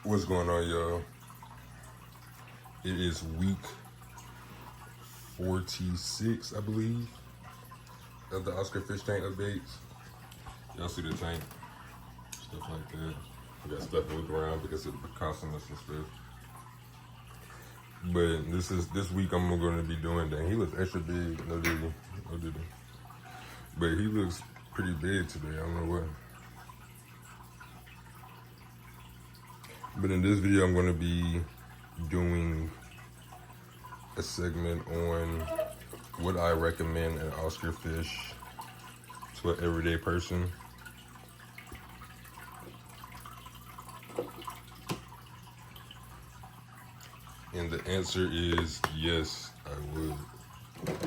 What's going on, y'all? It is week 46, I believe, of the Oscar fish tank updates. Y'all see the tank, stuff like that. We got stuff moved around because of the precautionless and stuff. But this week I'm going to be doing that. He looks extra big, no diddy. But he looks pretty big today. I don't know what. But in this video, I'm going to be doing a segment on what I recommend an Oscar fish to an everyday person. And the answer is yes, I would.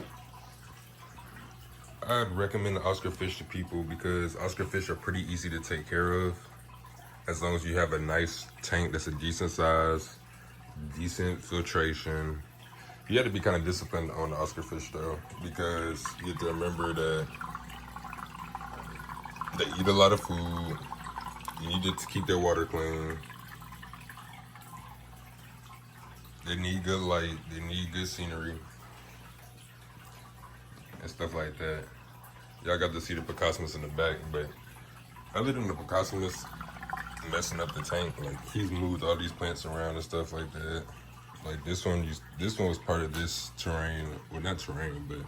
I'd recommend the Oscar fish to people because Oscar fish are pretty easy to take care of. As long as you have a nice tank that's a decent size, decent filtration. You have to be kind of disciplined on the Oscar fish though, because you have to remember that they eat a lot of food. You need to keep their water clean. They need good light. They need good scenery and stuff like that. Y'all got to see the precautionless in the back, but other than the precautionless messing up the tank, like he's moved all these plants around and stuff like that. Like this one was part of this terrain. Well, not terrain, but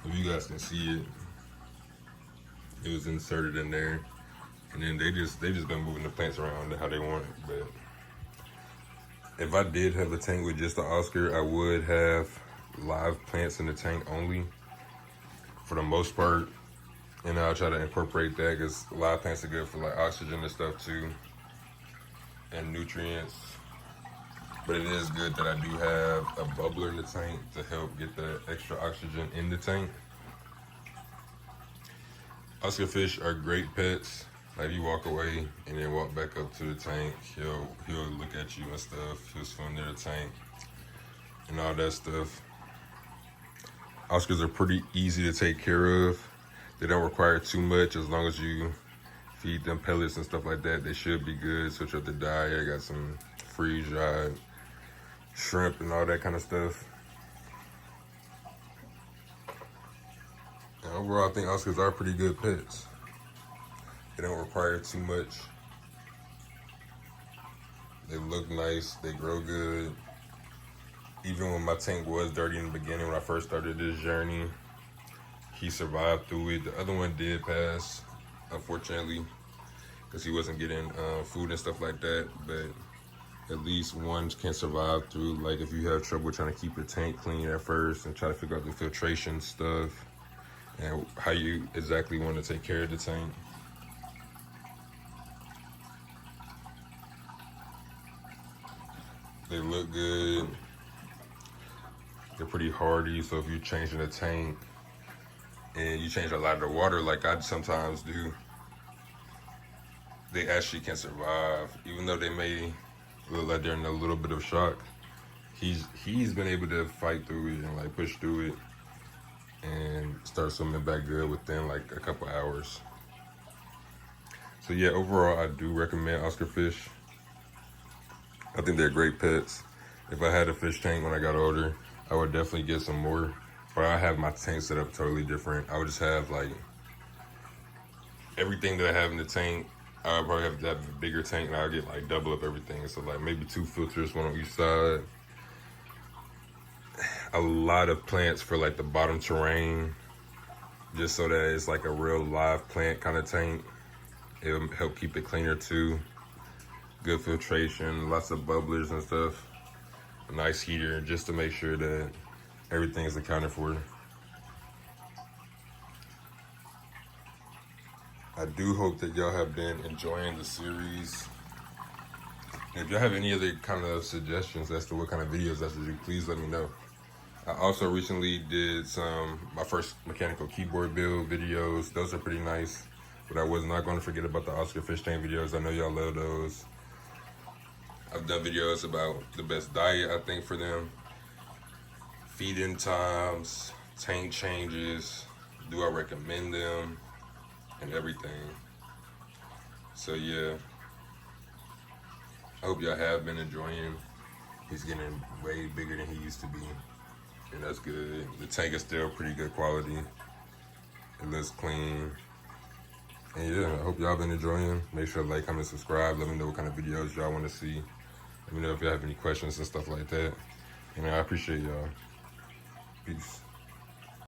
if you guys can see it, it was inserted in there, and then they just been moving the plants around how they want it. But if I did have a tank with just the Oscar, I would have live plants in the tank only for the most part. And I'll try to incorporate that because live plants are good for like oxygen and stuff too, and nutrients. But it is good that I do have a bubbler in the tank to help get the extra oxygen in the tank. Oscar fish are great pets. Like you walk away and then walk back up to the tank, he'll look at you and stuff. He'll swim near the tank and all that stuff. Oscars are pretty easy to take care of. They don't require too much as long as you feed them pellets and stuff like that. They should be good. Switch up the diet. I got some freeze-dried shrimp and all that kind of stuff. And overall, I think Oscars are pretty good pets. They don't require too much. They look nice. They grow good. Even when my tank was dirty in the beginning, when I first started this journey, he survived through it. The other one did pass, unfortunately, because he wasn't getting food and stuff like that. But at least one can survive through. Like if you have trouble trying to keep your tank clean at first and try to figure out the filtration stuff and how you exactly want to take care of the tank. They look good. They're pretty hardy, so if you're changing the tank and you change a lot of the water like I sometimes do, they actually can survive. Even though they may look like they're in a little bit of shock, he's been able to fight through it and like push through it and start swimming back good within like a couple hours. So yeah, overall I do recommend Oscar fish. I think they're great pets. If I had a fish tank when I got older, I would definitely get some more. But I have my tank set up totally different. I would just have like everything that I have in the tank. I would probably have to have a bigger tank and I'll get like double up everything. So like maybe 2 filters, one on each side. A lot of plants for like the bottom terrain, just so that it's like a real live plant kind of tank. It'll help keep it cleaner too. Good filtration, lots of bubblers and stuff. A nice heater just to make sure that everything is accounted for. I do hope that y'all have been enjoying the series. And if y'all have any other kind of suggestions as to what kind of videos I should do, please let me know. I also recently did my first mechanical keyboard build videos. Those are pretty nice, but I was not going to forget about the Oscar fish tank videos. I know y'all love those. I've done videos about the best diet, I think, for them, feeding times, tank changes, do I recommend them, and everything. So yeah, I hope y'all have been enjoying. He's getting way bigger than he used to be, and that's good. The tank is still pretty good quality. It looks clean. And yeah, I hope y'all been enjoying. Make sure to like, comment, subscribe. Let me know what kind of videos y'all want to see. Let me know if y'all have any questions and stuff like that. And I appreciate y'all. Peace.